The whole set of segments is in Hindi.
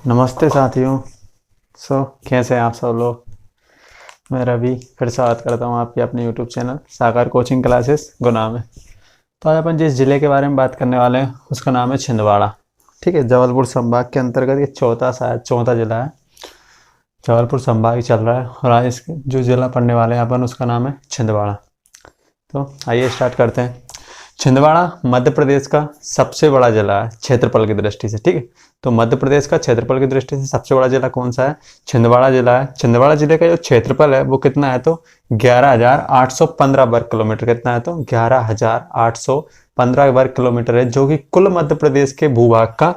नमस्ते साथियों। कैसे हैं आप सब लोग। मैं रवि फिर स्वागत करता हूं आपके अपने यूट्यूब चैनल सागर कोचिंग क्लासेस गुना में। तो आज अपन जिस ज़िले के बारे में बात करने वाले हैं उसका नाम है छिंदवाड़ा। ठीक है, जबलपुर संभाग के अंतर्गत ये चौथा ज़िला है। जबलपुर संभाग ही चल रहा है और आज इसके जो ज़िला पढ़ने वाले हैं अपन उसका नाम है छिंदवाड़ा। तो आइए स्टार्ट करते हैं। छिंदवाड़ा मध्य प्रदेश का सबसे बड़ा जिला है क्षेत्रफल की दृष्टि से। ठीक है, तो मध्य प्रदेश का क्षेत्रफल की दृष्टि से सबसे बड़ा जिला कौन सा है? छिंदवाड़ा जिला है। छिंदवाड़ा जिले का जो क्षेत्रफल है वो कितना है? तो 11,815 वर्ग किलोमीटर। कितना है? तो 11,815 वर्ग किलोमीटर है, जो कि कुल मध्य प्रदेश के भूभाग का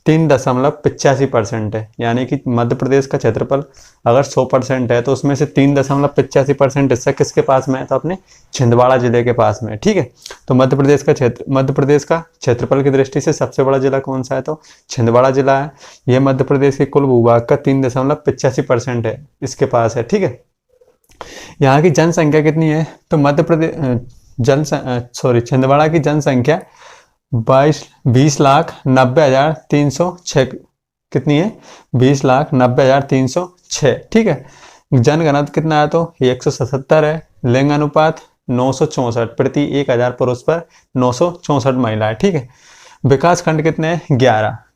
3.85% है। यानी कि मध्य प्रदेश का क्षेत्रफल अगर 100% है तो उसमें से 3.85% हिस्सा किसके पास में है? तो अपने छिंदवाड़ा जिले के पास में है। ठीक है, तो मध्य प्रदेश का क्षेत्रफल की दृष्टि से सबसे बड़ा जिला कौन सा है? तो छिंदवाड़ा जिला है। यह मध्य प्रदेश के कुल भूभाग का 3.85% है इसके पास है। ठीक है, यहाँ की जनसंख्या कितनी है? तो छिंदवाड़ा की जनसंख्या 20,90,306 कितनी है? 20,90,306। ठीक है, जनघनत्व कितना है? तो 177 है। लिंग अनुपात 964 प्रति 1,000 पुरुष पर 964 महिलाएं। ठीक है, विकास खंड कितने हैं?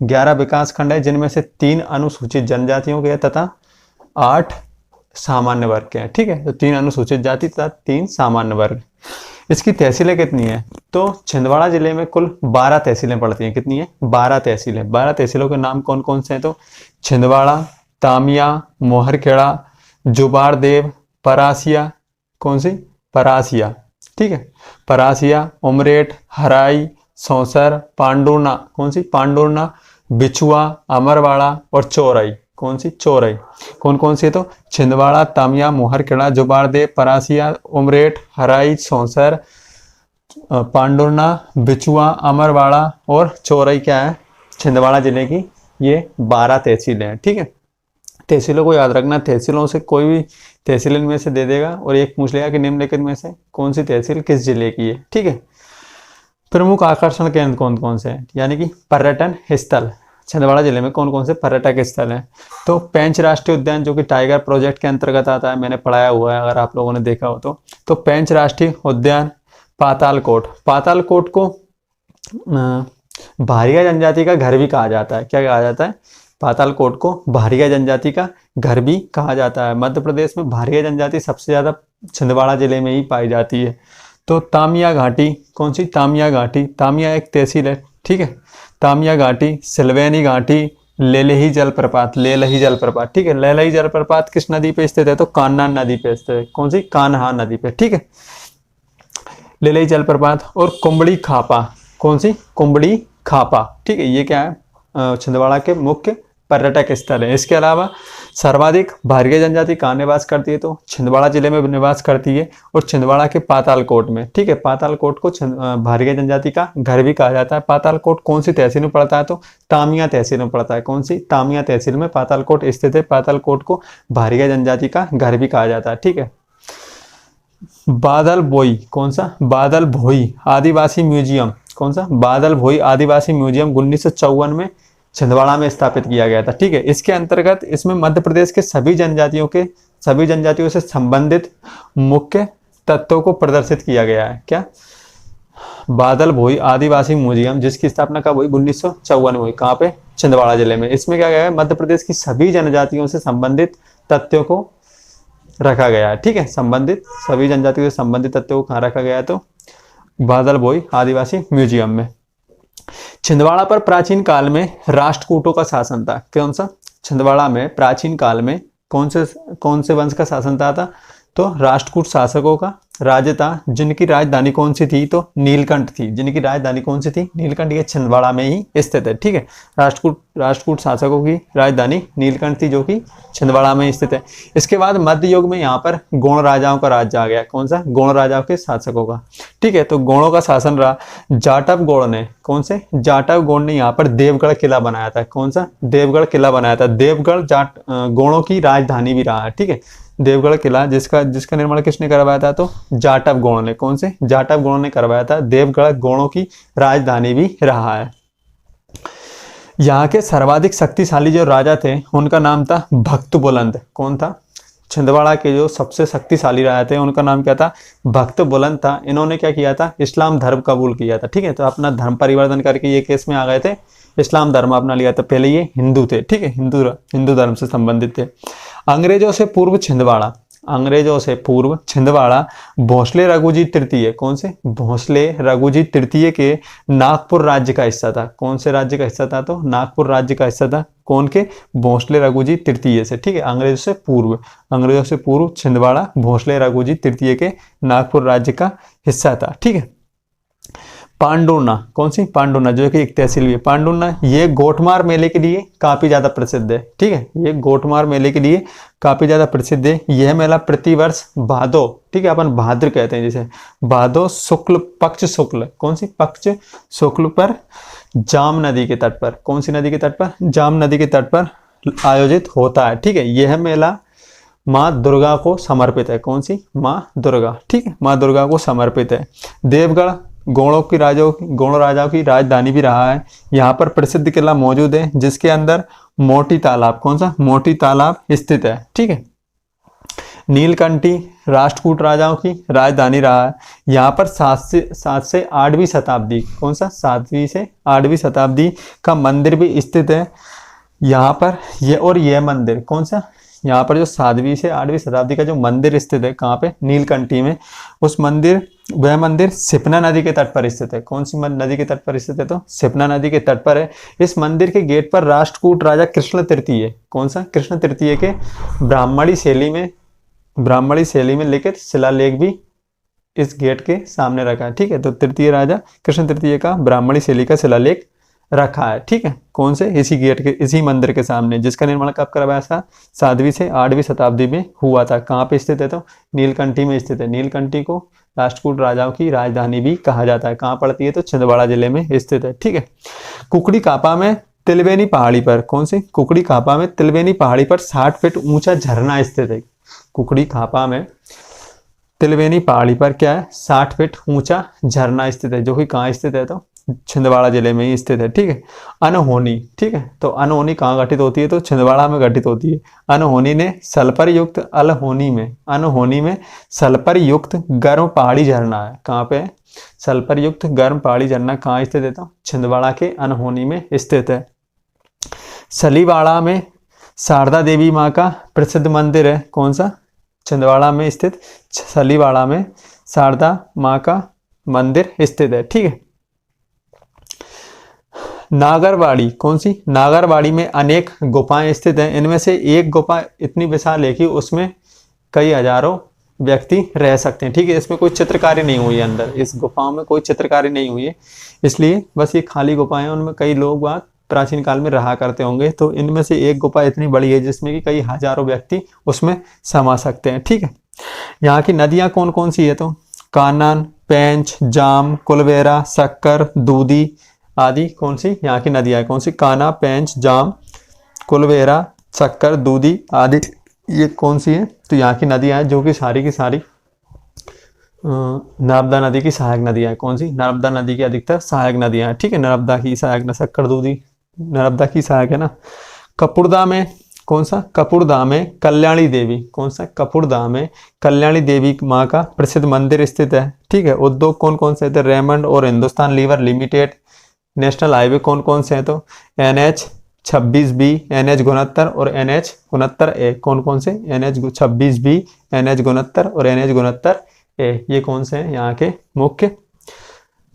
11 विकास खंड है, जिनमें से 3 अनुसूचित जनजातियों के तथा 8 सामान्य वर्ग के हैं। ठीक है, तो 3 अनुसूचित जाति तथा 3 सामान्य वर्ग। इसकी तहसीलें कितनी है? तो छिंदवाड़ा जिले में कुल 12 तहसीलें पड़ती हैं। कितनी है? 12 तहसीलें। 12 तहसीलों के नाम कौन कौन से हैं? तो छिंदवाड़ा, तामिया, मोहरखेड़ा, जुबारदेव, परासिया। कौन सी? परासिया। ठीक है, परासिया, उमरेठ, हराई, सौंसर, पांडुरना। कौन सी? पांडुरना, बिछुआ, अमरवाड़ा और चौरई। कौन सी? चौरई। कौन कौन सी है? तो छिंदवाड़ा, तामिया, मोहरखेड़ा, जुबारदेव, परासिया, उमरेठ, हराई, सौंसर, पांडुरना, बिछुआ, अमरवाड़ा और चौरई क्या है? छिंदवाड़ा जिले की ये 12 तहसीलें हैं। ठीक है, तहसीलों को याद रखना। तहसीलों से कोई भी तहसील इनमें से दे देगा और एक पूछ लेगा कि निम्नलिखित में से कौन सी तहसील किस जिले की है। ठीक है, प्रमुख आकर्षण केंद्र कौन कौन से हैं? यानी कि पर्यटन स्थल छिंदवाड़ा जिले में कौन कौन से पर्यटक स्थल हैं? तो पेंच राष्ट्रीय उद्यान, जो कि टाइगर प्रोजेक्ट के अंतर्गत आता है, मैंने पढ़ाया हुआ है अगर आप लोगों ने देखा हो तो पेंच राष्ट्रीय उद्यान, पातालकोट को भारिया जनजाति का घर भी कहा जाता है। क्या कहा जाता है? पातालकोट को भारिया जनजाति का घर भी कहा जाता है। मध्य प्रदेश में भारिया जनजाति सबसे ज्यादा छिंदवाड़ा जिले में ही पाई जाती है। तो तामिया घाटी। कौन सी? तामिया घाटी। तामिया एक तहसील है। ठीक है, तामिया घाटी, सिलवेनी घाटी, लेलही जलप्रपात। ठीक है, लेलही जलप्रपात किस नदी पे स्थित है? तो कान्हा नदी पे स्थित है। कौन सी? कान्हा नदी पे। ठीक है, लेलही जलप्रपात और कुंबड़ी खापा। कौन सी? कुंबड़ी खापा। ठीक है, ये क्या है? छिंदवाड़ा के मुख्य पर्यटक स्थल है। इसके अलावा सर्वाधिक भारिया जनजाति कहाँ निवास करती है? तो छिंदवाड़ा जिले में निवास करती है और छिंदवाड़ा के पातालकोट में। ठीक है, पातालकोट को भारिया जनजाति का घर भी कहा जाता है। पातालकोट कौन सी तहसील में पड़ता है? तो तामिया तहसील में पड़ता है। कौन सी? तामिया तहसील में पातालकोट स्थित है। पातालकोट को भारिया जनजाति का घर भी कहा जाता है। ठीक है, बादल भोई। कौन सा? बादल भोई आदिवासी म्यूजियम। कौन सा? बादल भोई आदिवासी म्यूजियम 1954 में छिंदवाड़ा में स्थापित किया गया था। ठीक है, इसके अंतर्गत इसमें मध्य प्रदेश के सभी जनजातियों से संबंधित मुख्य तत्वों को प्रदर्शित किया गया है। क्या? बादल भोई आदिवासी म्यूजियम, जिसकी स्थापना कब हुई? 1954 में हुई। कहाँ पे? छिंदवाड़ा जिले में। इसमें क्या गया है? मध्य प्रदेश की सभी जनजातियों से संबंधित तथ्यों को रखा गया है। ठीक है, सभी जनजातियों से संबंधित तथ्यों को कहाँ रखा गया है? तो बादल भोई आदिवासी म्यूजियम में। छिंदवाड़ा पर प्राचीन काल में राष्ट्रकूटों का शासन था। कौन सा? छिंदवाड़ा में प्राचीन काल में कौन से वंश का शासन था? तो राष्ट्रकूट शासकों का राज्य था, जिनकी राजधानी कौन सी थी? तो नीलकंठ थी। जिनकी राजधानी कौन सी थी? नीलकंठ। ये छिंदवाड़ा में ही स्थित है। ठीक है, राष्ट्रकूट शासकों की राजधानी नीलकंठ थी, जो कि छिंदवाड़ा में स्थित है। इसके बाद मध्य युग में यहाँ पर गोण राजाओं का राज्य आ गया। कौन सा? गोण राजाओं के शासकों का। ठीक है, तो गोणों का शासन रहा। जाटव गौड़ ने, कौन से? जाटव गौड़ ने यहाँ पर देवगढ़ किला बनाया था। कौन सा? देवगढ़ किला बनाया था। देवगढ़ गौड़ों की राजधानी भी रहा है। ठीक है, देवगढ़ किला जिसका निर्माण किसने करवाया था? तो जाटव गौड़ ने। कौन से? जाटव गौड़ ने करवाया था। देवगढ़ गौड़ों की राजधानी भी रहा है। यहाँ के सर्वाधिक शक्तिशाली जो राजा थे उनका नाम था भक्त बुलंद। कौन था? छिंदवाड़ा के जो सबसे शक्तिशाली राजा थे उनका नाम क्या था? भक्त बुलंद था। इन्होंने क्या किया था? इस्लाम धर्म कबूल किया था। ठीक है, तो अपना धर्म परिवर्तन करके ये केस में आ गए थे, इस्लाम धर्म अपना लिया था। पहले ये हिंदू थे, ठीक है, हिंदू धर्म से संबंधित थे। अंग्रेजों से पूर्व छिंदवाड़ा, अंग्रेजों से पूर्व छिंदवाड़ा भोसले रघुजीत तृतीय, कौन से? भोसले रघुजीत तृतीय के नागपुर राज्य का हिस्सा था। कौन से राज्य का हिस्सा था? तो नागपुर राज्य का हिस्सा था। कौन के? भोसले रघुजीत तृतीय से। ठीक है, अंग्रेजों से पूर्व, अंग्रेजों से पूर्व छिंदवाड़ा भोसले रघुजीत तृतीय के नागपुर राज्य का हिस्सा था। ठीक है। पांडुर्ना, कौन सी? पांडुर्ना, जो कि एक तहसील भी है। पांडुर्ना ये गोटमार मेले के लिए काफी ज्यादा प्रसिद्ध है। ठीक है, ये गोटमार मेले के लिए काफी ज्यादा प्रसिद्ध है। यह मेला प्रतिवर्ष भादो, ठीक है, अपन भाद्र कहते हैं जैसे, भादो शुक्ल पक्ष शुक्ल, कौन सी? पक्ष शुक्ल पर जाम नदी के तट पर, कौन सी नदी के तट पर? जाम नदी के तट पर आयोजित होता है। ठीक है, यह मेला माँ दुर्गा को समर्पित है। कौन सी? माँ दुर्गा। ठीक है, माँ दुर्गा को समर्पित है। देवगढ़ गोणों राजाओं की राजधानी भी रहा है। यहाँ पर प्रसिद्ध किला मौजूद है जिसके अंदर मोटी तालाब, कौन सा? मोटी तालाब स्थित है। ठीक है। नीलकंठी राष्ट्रकूट राजाओं की राजधानी रहा है। यहाँ पर 7 से 8वीं शताब्दी, कौन सा? 7वीं से 8वीं शताब्दी का मंदिर भी स्थित है यहाँ पर। यह मंदिर कौन सा? यहाँ पर जो 7वीं से 8वीं शताब्दी का जो मंदिर स्थित है, कहाँ पे? नीलकंठी में। वह मंदिर सिपना नदी के तट पर स्थित है। कौन सी नदी के तट पर स्थित है? तो सिपना नदी के तट पर है। इस मंदिर के गेट पर राष्ट्रकूट राजा कृष्ण तृतीय, कौन सा? कृष्ण तृतीय के ब्राह्मणी शैली में लिखित शिलालेख भी इस गेट के सामने रखा है। ठीक है, तो तृतीय राजा कृष्ण तृतीय का ब्राह्मणी शैली का शिलालेख रखा है। ठीक है, कौन से? इसी गेट के, इसी मंदिर के सामने, जिसका निर्माण कब करवाया था? 7वीं से 8वीं शताब्दी में हुआ था। कहाँ पे स्थित है? तो नीलकंठी में स्थित है। नीलकंठी को राष्ट्रकूट राजाओं की राजधानी भी कहा जाता है। कहाँ पड़ती है? तो छिंदवाड़ा जिले में स्थित है। ठीक है। कुकड़ी कापा में तिलवेनी पहाड़ी पर, कौन सी? कुकड़ी कापा में तिलवेनी पहाड़ी पर 60 फीट ऊंचा झरना स्थित है। कुकड़ी कापा में तिलवेनी पहाड़ी पर क्या है? 60 फीट ऊंचा झरना स्थित है, जो कि कहाँ स्थित है? तो छिंदवाड़ा जिले में ही स्थित है। ठीक है। अनहोनी, ठीक है, तो अनहोनी कहाँ घटित होती है? तो छिंदवाड़ा में घटित होती है। अनहोनी ने सल्फर युक्त अनहोनी में सल्फर युक्त गर्म पहाड़ी झरना है। कहाँ पे है? सल्फर युक्त गर्म पहाड़ी झरना कहाँ स्थित है? तो छिंदवाड़ा के अनहोनी में स्थित है। सलीवाड़ा में शारदा देवी माँ का प्रसिद्ध मंदिर है। कौन सा? छिंदवाड़ा में स्थित सलीवाड़ा में शारदा माँ का मंदिर स्थित है। ठीक है। नागरवाड़ी, कौन सी? नागरवाड़ी में अनेक गुफाएं स्थित हैं। इनमें से एक गुफा इतनी विशाल है कि उसमें कई हजारों व्यक्ति रह सकते हैं। ठीक है, इसमें कोई चित्रकारी नहीं हुई है, अंदर इस गुफाओं में कोई चित्रकारी नहीं हुई है, इसलिए बस ये खाली गुफाएं हैं। उनमें कई लोग वहाँ प्राचीन काल में रहा करते होंगे। तो इनमें से एक गुफा इतनी बड़ी है जिसमें कि कई हजारों व्यक्ति उसमें समा सकते हैं। ठीक है। यहाँ की नदियाँ कौन कौन सी है? तो कानन, पेंच, जाम, कुलवेरा, शक्कर, दूधी आदि कौन सी यहाँ की नदियाँ है? कौन सी? काना, पेंच, जाम, कुलवेरा, शक्कर, दूधी आदि, ये कौन सी है? तो यहाँ की नदियाँ हैं जो कि सारी की सारी नर्मदा नदी की सहायक नदियाँ हैं। कौन सी? नर्मदा नदी की अधिकतर सहायक नदियाँ हैं। ठीक है, नर्मदा की सहायक न, शक्कर, दूधी नर्मदा की सहायक है ना। कपुरदा में कौन सा? कपुरदा में कल्याणी देवी, कौन सा? कपुरदा में कल्याणी देवी माँ का प्रसिद्ध मंदिर स्थित है। ठीक है। उद्योग कौन कौन से थे? रेमंड और Hindustan Lever Limited. National highway कौन कौन से हैं? तो NH 26B, NH 69 और NH 69A। कौन कौन से? NH 26B, NH 69 और NH 69A, ये कौन से हैं? यहाँ के मुख्य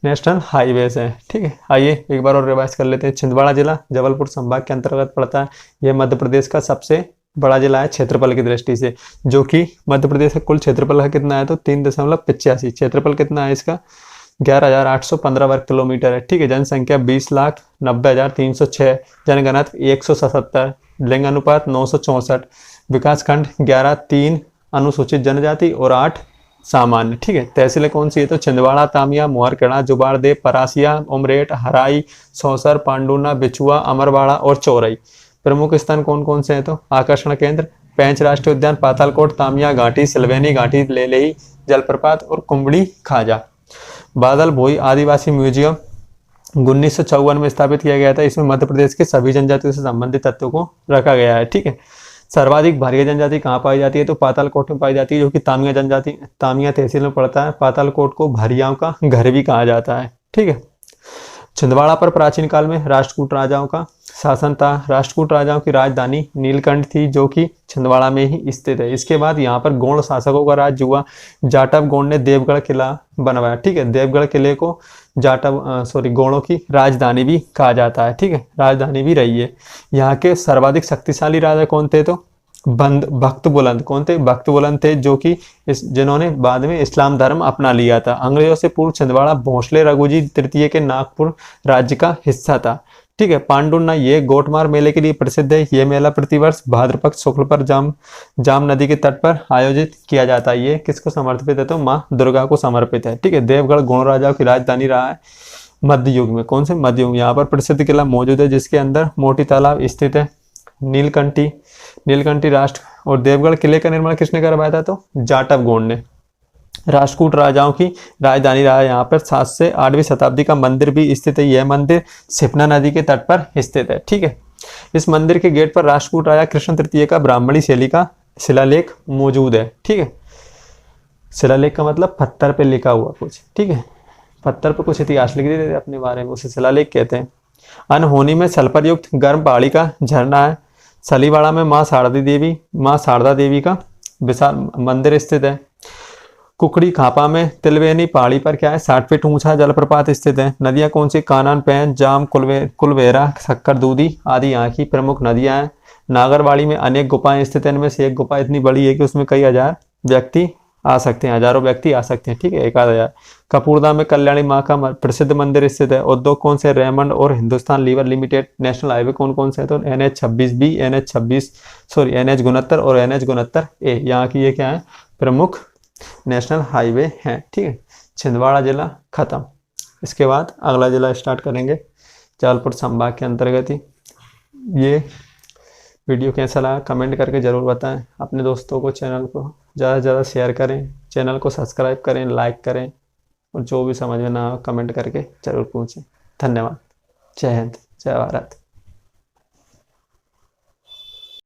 नेशनल हाईवेज हैं। ठीक है, आइए एक बार और रिवाइज कर लेते हैं। छिंदवाड़ा जिला जबलपुर संभाग के अंतर्गत पड़ता है। यह मध्य प्रदेश का सबसे बड़ा जिला है क्षेत्रफल की दृष्टि से, जो कि मध्य प्रदेश का कुल क्षेत्रफल का कितना है? तो 3.85। क्षेत्रफल कितना है इसका? 11,815 वर्ग किलोमीटर है। ठीक है। जनसंख्या 20,90,306, जनगणना 177, लिंग अनुपात 964, विकासखंड 11, 3 अनुसूचित जनजाति और 8 सामान्य। ठीक है। तहसीलें कौन सी है? तो छिंदवाड़ा, तामिया, मोहरखेड़ा, जुबारदेव, परासिया, उमरेठ, हराई, सौसर, पांडुना, बिचुआ, अमरवाड़ा और चौरई। प्रमुख स्थान कौन कौन से हैं? तो आकर्षण केंद्र पेंच राष्ट्रीय उद्यान, पातालकोट, तामिया घाटी, सिलवेनी घाटी, लेलेही जलप्रपात और कुंबड़ी खाजा। बादल भोई आदिवासी म्यूजियम 1954 में स्थापित किया गया था। इसमें मध्य प्रदेश के सभी जनजातियों से संबंधित तत्वों को रखा गया है। ठीक है। सर्वाधिक भारिया जनजाति कहाँ पाई जाती है? तो पातालकोट में पाई जाती है, जो कि तामिया जनजाति तामिया तहसील में पड़ता है। पातालकोट को भारियाओं का घर भी कहा जाता है। ठीक है। छिंदवाड़ा पर प्राचीन काल में राष्ट्रकूट राजाओं का शासन था। राष्ट्रकूट राजाओं की राजधानी नीलकंठ थी, जो कि छिंदवाड़ा में ही स्थित है। इसके बाद यहाँ पर गोंड शासकों का राज हुआ। जाटव गोंड ने देवगढ़ किला बनवाया। ठीक है। देवगढ़ किले को गोंडों की राजधानी भी कहा जाता है। ठीक है, राजधानी भी रही है। यहाँ के सर्वाधिक शक्तिशाली राजा कौन थे? तो भक्त बुलंद। कौन थे? भक्त बुलंद थे, जो कि जिन्होंने बाद में इस्लाम धर्म अपना लिया था। अंग्रेजों से पूर्व छिंदवाड़ा भोसले रघुजी तृतीय के नागपुर राज्य का हिस्सा था। ठीक है। पांडुना ये गोटमार मेले के लिए प्रसिद्ध है। ये मेला प्रतिवर्ष भाद्रपद शुक्ल पर जाम नदी के तट पर आयोजित किया जाता है। ये किसको समर्पित है? तो माँ दुर्गा को समर्पित है। ठीक है। देवगढ़ गोंड राजाओं की राजधानी रहा है मध्य युग में। कौन से? मध्य युग। यहाँ पर प्रसिद्ध किला मौजूद है, जिसके अंदर मोटी तालाब स्थित है। नीलकंठी राष्ट्र और देवगढ़ किले का निर्माण किसने करवाया था? तो जाटव गोंड ने। राष्ट्रकूट राजाओं की राजधानी रहा है। यहाँ पर 7 से 8वीं शताब्दी का मंदिर भी स्थित है। यह मंदिर सिपना नदी के तट पर स्थित है। ठीक है। इस मंदिर के गेट पर राष्ट्रकूट राजा कृष्ण तृतीय का ब्राह्मणी शैली का शिलालेख मौजूद है। ठीक है। शिलालेख का मतलब पत्थर पे लिखा हुआ कुछ। ठीक है। पत्थर पे कुछ इतिहास लिख देते अपने बारे में, उसे शिलालेख कहते हैं। अनहोनी में सल्फर युक्त गर्म पहाड़ी का झरना है। सलीवाड़ा में माँ शारदा देवी का विशाल मंदिर स्थित है। कुकड़ी खापा में तिलवेनी पहाड़ी पर क्या है? 60 फीट ऊंचा जलप्रपात स्थित है। नदियां कौन सी? कानन, पैंच, जाम, कुलवेरा, शक्कर दूधी आदि यहाँ की प्रमुख नदियां हैं। नागरवाड़ी में अनेक गुफाएं स्थित हैं। इनमें से एक गुफा इतनी बड़ी है कि उसमें कई हजार व्यक्ति आ सकते हैं, हजारों व्यक्ति आ सकते हैं। ठीक है, 1000। कपूरदा में कल्याणी माँ का प्रसिद्ध मंदिर स्थित है। उद्योग कौन से? रेमंड और Hindustan Lever Limited. National highway कौन कौन से है? तो NH-26B, NH-69 और NH-69A। यहाँ की ये क्या है? प्रमुख नेशनल हाईवे है। ठीक है। छिंदवाड़ा जिला खत्म। इसके बाद अगला जिला स्टार्ट करेंगे, जबलपुर संभाग के अंतर्गत ही। ये वीडियो कैसा लगा कमेंट करके ज़रूर बताएं। अपने दोस्तों को चैनल को ज़्यादा से ज़्यादा शेयर करें, चैनल को सब्सक्राइब करें, लाइक करें, और जो भी समझ में ना हो कमेंट करके ज़रूर पूछें। धन्यवाद। जय हिंद, जय भारत।